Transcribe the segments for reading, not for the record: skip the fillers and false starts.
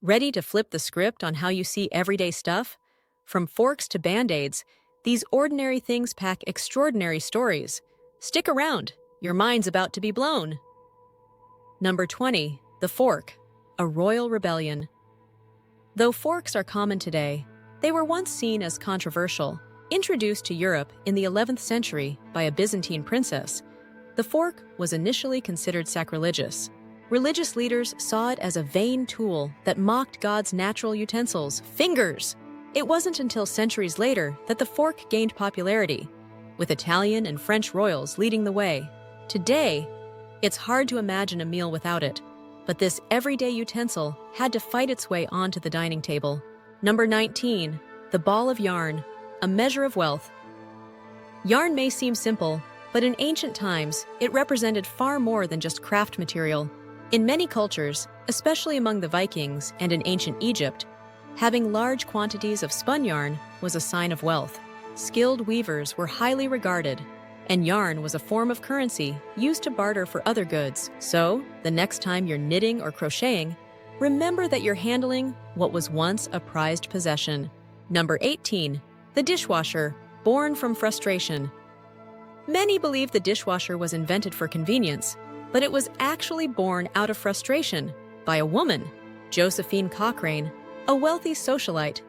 Ready to flip the script on how you see everyday stuff? From forks to band-aids, these ordinary things pack extraordinary stories. Stick around, your mind's about to be blown. Number 20. The fork, a royal rebellion. Though forks are common today, they were once seen as controversial. Introduced to Europe in the 11th century by a Byzantine princess, the fork was initially considered sacrilegious. Religious leaders saw it as a vain tool that mocked God's natural utensils, fingers. It wasn't until centuries later that the fork gained popularity, with Italian and French royals leading the way. Today, it's hard to imagine a meal without it, but this everyday utensil had to fight its way onto the dining table. Number 19. The ball of yarn, a measure of wealth. Yarn may seem simple, but in ancient times, it represented far more than just craft material. In many cultures, especially among the Vikings and in ancient Egypt, having large quantities of spun yarn was a sign of wealth. Skilled weavers were highly regarded, and yarn was a form of currency used to barter for other goods. So, the next time you're knitting or crocheting, remember that you're handling what was once a prized possession. Number 18. The dishwasher, born from frustration. Many believe the dishwasher was invented for convenience, but it was actually born out of frustration by a woman. Josephine Cochrane, a wealthy socialite,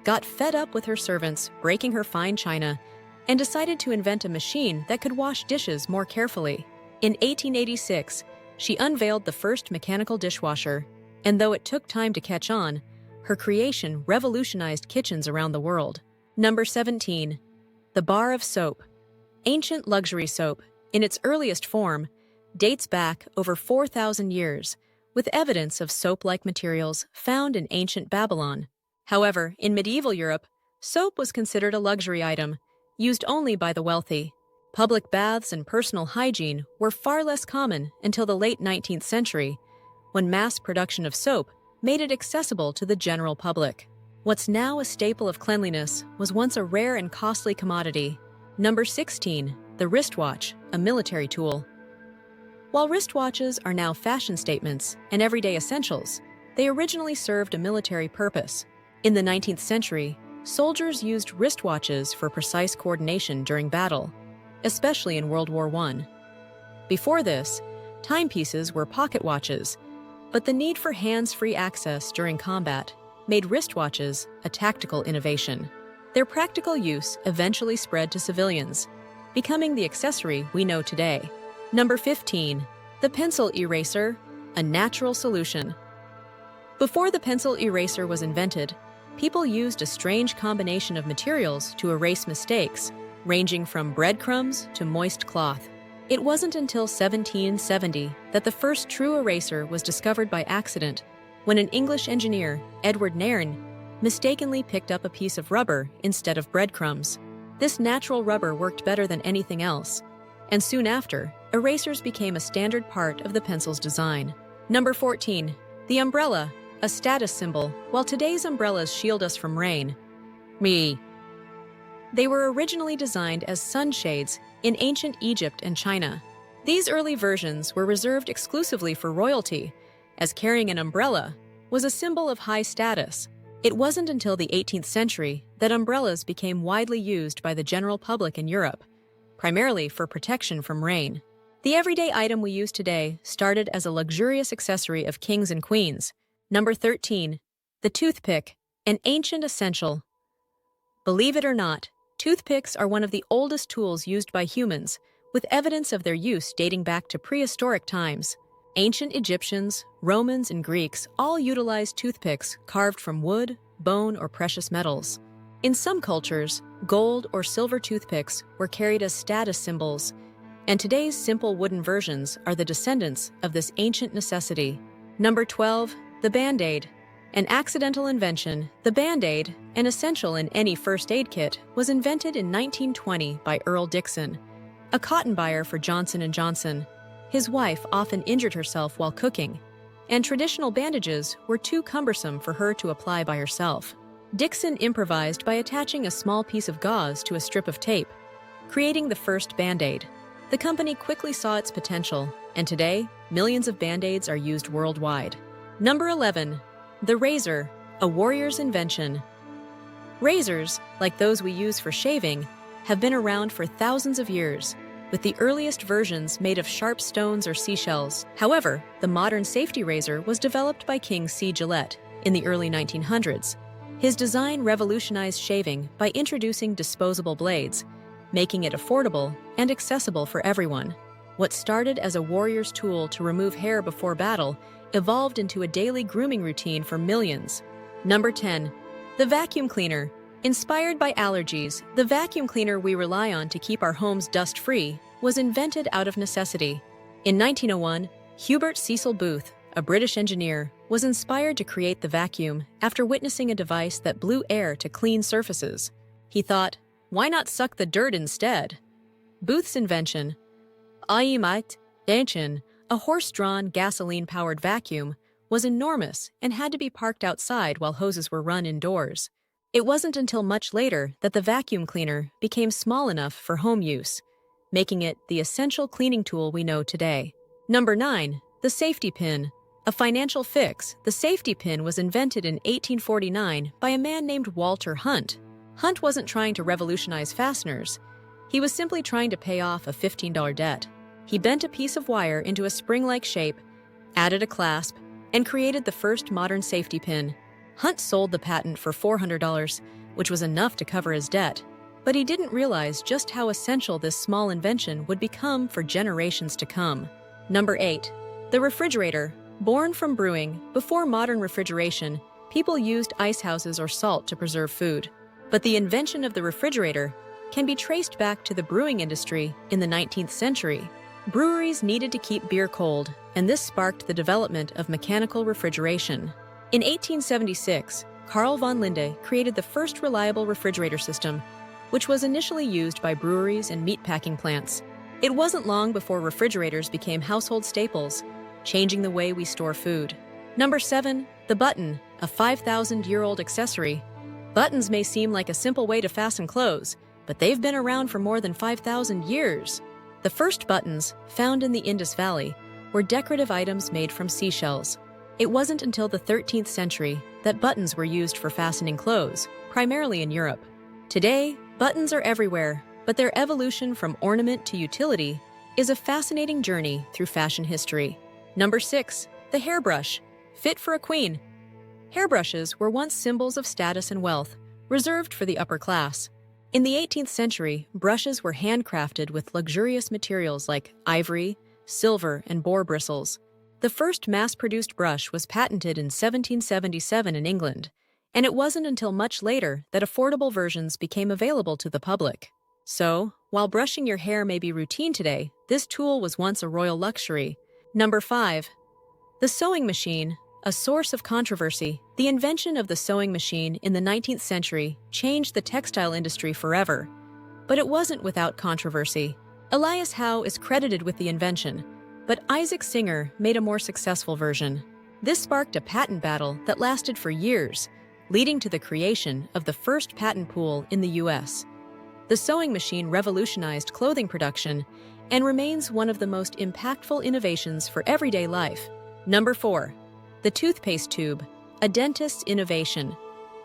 got fed up with her servants breaking her fine china and decided to invent a machine that could wash dishes more carefully. In 1886, she unveiled the first mechanical dishwasher, and though it took time to catch on, her creation revolutionized kitchens around the world. Number 17. The bar of soap. Ancient luxury soap, in its earliest form, dates back over 4,000 years, with evidence of soap-like materials found in ancient Babylon. However, in medieval Europe, soap was considered a luxury item, used only by the wealthy. Public baths and personal hygiene were far less common until the late 19th century, when mass production of soap made it accessible to the general public. What's now a staple of cleanliness was once a rare and costly commodity. Number 16. The wristwatch, a military tool. While wristwatches are now fashion statements and everyday essentials, they originally served a military purpose. In the 19th century, soldiers used wristwatches for precise coordination during battle, especially in World War I. Before this, timepieces were pocket watches, but the need for hands-free access during combat made wristwatches a tactical innovation. Their practical use eventually spread to civilians, becoming the accessory we know today. Number 15. The pencil eraser, a natural solution. Before the pencil eraser was invented, people used a strange combination of materials to erase mistakes, ranging from breadcrumbs to moist cloth. It wasn't until 1770 that the first true eraser was discovered by accident, when an English engineer, Edward Nairn, mistakenly picked up a piece of rubber instead of breadcrumbs. This natural rubber worked better than anything else, and soon after, erasers became a standard part of the pencil's design. Number 14. The umbrella, a status symbol. While today's umbrellas shield us from rain, they were originally designed as sunshades in ancient Egypt and China. These early versions were reserved exclusively for royalty, as carrying an umbrella was a symbol of high status. It wasn't until the 18th century that umbrellas became widely used by the general public in Europe, primarily for protection from rain. The everyday item we use today started as a luxurious accessory of kings and queens. Number 13. The toothpick, an ancient essential. Believe it or not, toothpicks are one of the oldest tools used by humans, with evidence of their use dating back to prehistoric times. Ancient Egyptians, Romans, and Greeks all utilized toothpicks carved from wood, bone, or precious metals. In some cultures, gold or silver toothpicks were carried as status symbols, and today's simple wooden versions are the descendants of this ancient necessity. Number 12. The Band-Aid. An accidental invention, the Band-Aid, an essential in any first aid kit, was invented in 1920 by Earl Dixon, a cotton buyer for Johnson & Johnson. His wife often injured herself while cooking, and traditional bandages were too cumbersome for her to apply by herself. Dixon improvised by attaching a small piece of gauze to a strip of tape, creating the first Band-Aid. The company quickly saw its potential, and today, millions of Band-Aids are used worldwide. Number 11. The razor, a warrior's invention. Razors, like those we use for shaving, have been around for thousands of years, with the earliest versions made of sharp stones or seashells. However, the modern safety razor was developed by King C. Gillette in the early 1900s. His design revolutionized shaving by introducing disposable blades, making it affordable and accessible for everyone. What started as a warrior's tool to remove hair before battle evolved into a daily grooming routine for millions. Number 10. The vacuum cleaner. Inspired by Allergies, the vacuum cleaner we rely on to keep our homes dust-free was invented out of necessity. In 1901, Hubert Cecil Booth, a British engineer, was inspired to create the vacuum after witnessing a device that blew air to clean surfaces. He thought, why not suck the dirt instead? Booth's invention, a horse-drawn, gasoline-powered vacuum, was enormous and had to be parked outside while hoses were run indoors. It wasn't until much later that the vacuum cleaner became small enough for home use, making it the essential cleaning tool we know today. Number 9. The safety pin. A financial fix, the safety pin was invented in 1849 by a man named Walter Hunt. Hunt wasn't trying to revolutionize fasteners. He was simply trying to pay off a $15 debt. He bent a piece of wire into a spring-like shape, added a clasp, and created the first modern safety pin. Hunt sold the patent for $400, which was enough to cover his debt. But he didn't realize just how essential this small invention would become for generations to come. Number 8. The refrigerator. Born from brewing, before modern refrigeration, people used ice houses or salt to preserve food. But the invention of the refrigerator can be traced back to the brewing industry in the 19th century. Breweries needed to keep beer cold, and this sparked the development of mechanical refrigeration. In 1876, Carl von Linde created the first reliable refrigerator system, which was initially used by breweries and meatpacking plants. It wasn't long before refrigerators became household staples, changing the way we store food. Number 7. The button, a 5,000-year-old accessory. Buttons may seem like a simple way to fasten clothes, but they've been around for more than 5,000 years. The first buttons, found in the Indus Valley, were decorative items made from seashells. It wasn't until the 13th century that buttons were used for fastening clothes, primarily in Europe. Today, buttons are everywhere, but their evolution from ornament to utility is a fascinating journey through fashion history. Number 6. The hairbrush, fit for a queen. Hairbrushes were once symbols of status and wealth, reserved for the upper class. In the 18th century, brushes were handcrafted with luxurious materials like ivory, silver, and boar bristles. The first mass-produced brush was patented in 1777 in England, and it wasn't until much later that affordable versions became available to the public. So, while brushing your hair may be routine today, this tool was once a royal luxury. Number 5. The sewing machine, a source of controversy. The invention of the sewing machine in the 19th century changed the textile industry forever. But it wasn't without controversy. Elias Howe is credited with the invention, but Isaac Singer made a more successful version. This sparked a patent battle that lasted for years, leading to the creation of the first patent pool in the U.S. The sewing machine revolutionized clothing production and remains one of the most impactful innovations for everyday life. Number 4. The toothpaste tube, a dentist's innovation.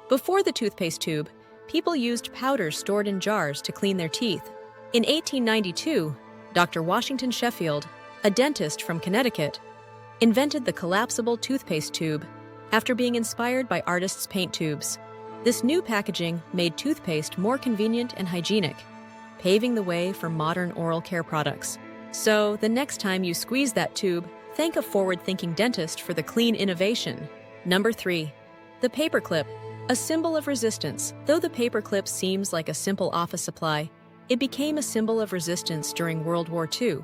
Before the toothpaste tube, people used powders stored in jars to clean their teeth. In 1892, Dr. Washington Sheffield, a dentist from Connecticut, invented the collapsible toothpaste tube after being inspired by artists' paint tubes. This new packaging made toothpaste more convenient and hygienic, paving the way for modern oral care products. So, the next time you squeeze that tube, thank a forward-thinking dentist for the clean innovation. Number 3. The paperclip, a symbol of resistance. Though the paperclip seems like a simple office supply, it became a symbol of resistance during World War II.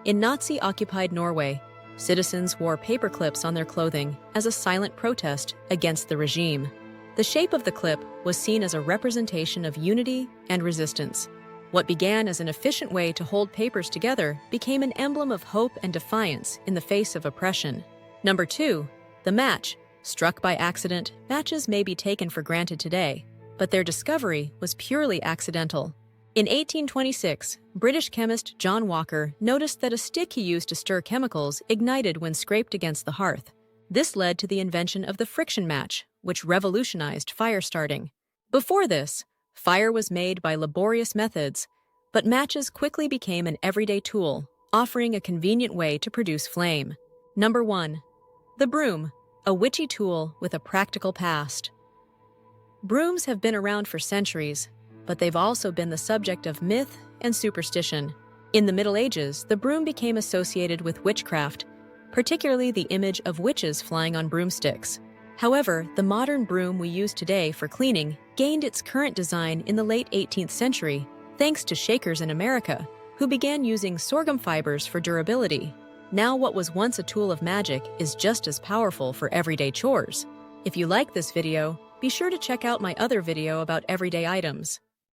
In Nazi-occupied Norway, citizens wore paperclips on their clothing as a silent protest against the regime. The shape of the clip was seen as a representation of unity and resistance. What began as an efficient way to hold papers together became an emblem of hope and defiance in the face of oppression. Number 2. The match. Struck by accident, matches may be taken for granted today, but their discovery was purely accidental. In 1826, British chemist John Walker noticed that a stick he used to stir chemicals ignited when scraped against the hearth. This led to the invention of the friction match, which revolutionized fire starting. Before this, fire was made by laborious methods, but matches quickly became an everyday tool, offering a convenient way to produce flame. Number 1. The broom, a witchy tool with a practical past. Brooms have been around for centuries, but they've also been the subject of myth and superstition. In the Middle Ages, the broom became associated with witchcraft, particularly the image of witches flying on broomsticks. However, the modern broom we use today for cleaning gained its current design in the late 18th century, thanks to Shakers in America, who began using sorghum fibers for durability. Now what was once a tool of magic is just as powerful for everyday chores. If you like this video, be sure to check out my other video about everyday items.